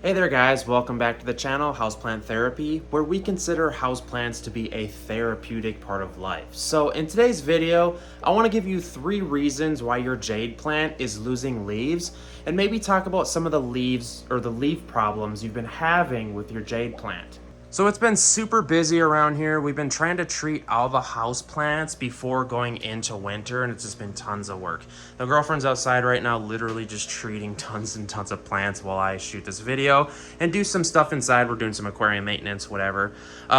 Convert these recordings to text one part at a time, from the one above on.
Hey there guys, welcome back to the channel, Houseplant Therapy, where we consider houseplants to be a therapeutic part of life. So in today's video, I want to give you 3 reasons why your jade plant is losing leaves, and maybe talk about some of the leaves or the leaf problems you've been having with your jade plant. So it's been super busy around here. We've been trying to treat all the house plants before going into winter, and it's just been tons of work. The girlfriend's outside right now literally just treating tons and tons of plants while I shoot this video and do some stuff inside. We're doing some aquarium maintenance, whatever.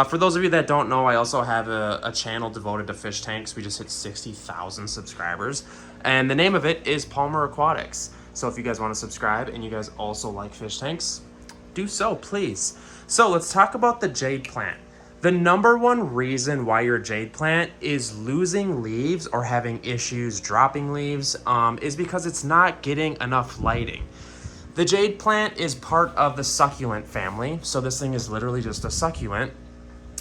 For those of you that don't know, I also have a channel devoted to fish tanks. We just hit 60,000 subscribers, and the name of it is Palmer Aquatics. So if you guys want to subscribe and you guys also like fish tanks, do so, please. So let's talk about the jade plant. The number one reason why your jade plant is losing leaves or having issues dropping leaves is because it's not getting enough lighting. The jade plant is part of the succulent family, so this thing is literally just a succulent,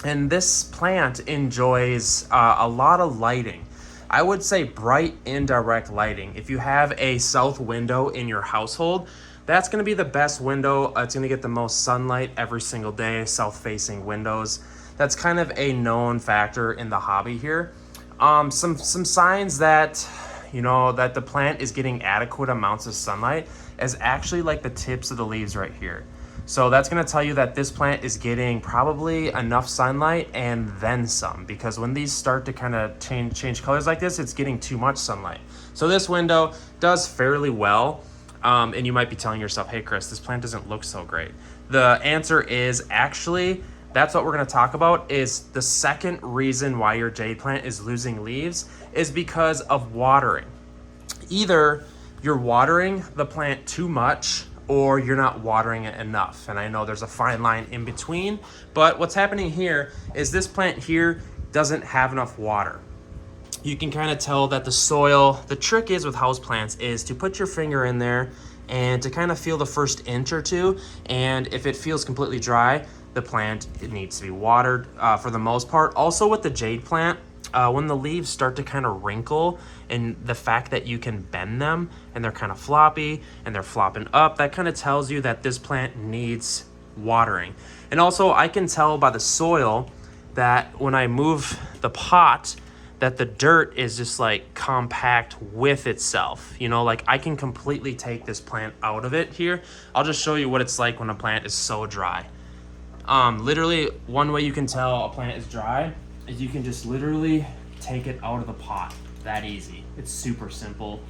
and this plant enjoys a lot of lighting. I would say bright indirect lighting. If you have a south window in your household, that's going to be the best window. It's going to get the most sunlight every single day, south-facing windows. That's kind of a known factor in the hobby here. Some signs that, that the plant is getting adequate amounts of sunlight is actually like the tips of the leaves right here. So that's going to tell you that this plant is getting probably enough sunlight and then some, because when these start to kind of change colors like this, it's getting too much sunlight. So this window does fairly well. And you might be telling yourself, hey Chris, this plant doesn't look so great. The answer is actually, that's what we're going to talk about, is the second reason why your jade plant is losing leaves is because of watering. Either you're watering the plant too much or you're not watering it enough. And I know there's a fine line in between, but what's happening here is this plant here doesn't have enough water. You can kind of tell that the soil, the trick is with houseplants is to put your finger in there and to kind of feel the first inch or two. And if it feels completely dry, the plant, it needs to be watered for the most part. Also with the jade plant, when the leaves start to kind of wrinkle and the fact that you can bend them and they're kind of floppy and they're flopping up, that kind of tells you that this plant needs watering. And also I can tell by the soil that when I move the pot, that the dirt is just like compact with itself. Like I can completely take this plant out of it here. I'll just show you what it's like when a plant is so dry. Literally one way you can tell a plant is dry is you can just literally take it out of the pot. That easy. It's super simple.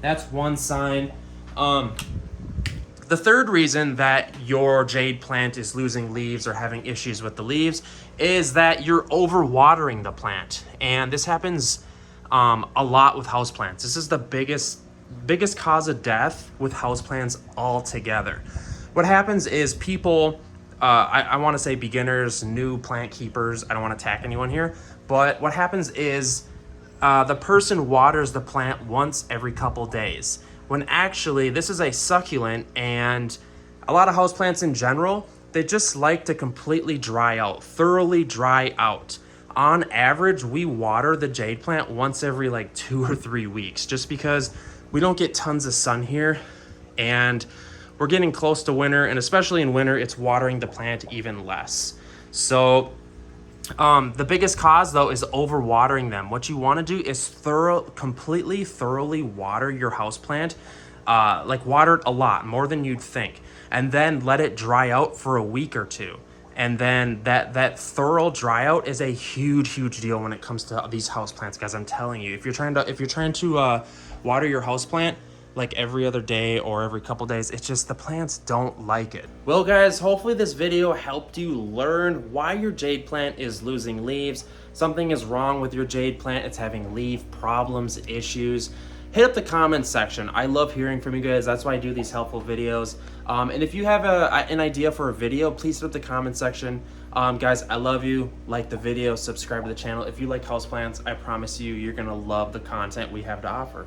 That's one sign. The third reason that your jade plant is losing leaves or having issues with the leaves is that you're overwatering the plant. And this happens a lot with houseplants. This is the biggest cause of death with houseplants altogether. What happens is people, I want to say beginners, new plant keepers, I don't want to attack anyone here, but what happens is the person waters the plant once every couple days, when actually this is a succulent, and a lot of houseplants in general, they just like to completely dry out, thoroughly dry out. On average, we water the jade plant once every like 2 or 3 weeks, just because we don't get tons of sun here and we're getting close to winter, and especially in winter, it's watering the plant even less. So the biggest cause though is overwatering them. What you want to do is completely thoroughly water your houseplant, like water it a lot, more than you'd think, and then let it dry out for a week or two. And then that thorough dry out is a huge deal when it comes to these houseplants, guys. I'm telling you, if you're trying to water your houseplant like every other day or every couple days, it's just the plants don't like it. Well guys, hopefully this video helped you learn why your jade plant is losing leaves. Something is wrong with your jade plant. It's having leaf problems, issues. Hit up the comments section. I love hearing from you guys. That's why I do these helpful videos. And if you have an idea for a video, please hit up the comment section. Guys, I love you. Like the video, subscribe to the channel. If you like houseplants, I promise you, you're gonna love the content we have to offer.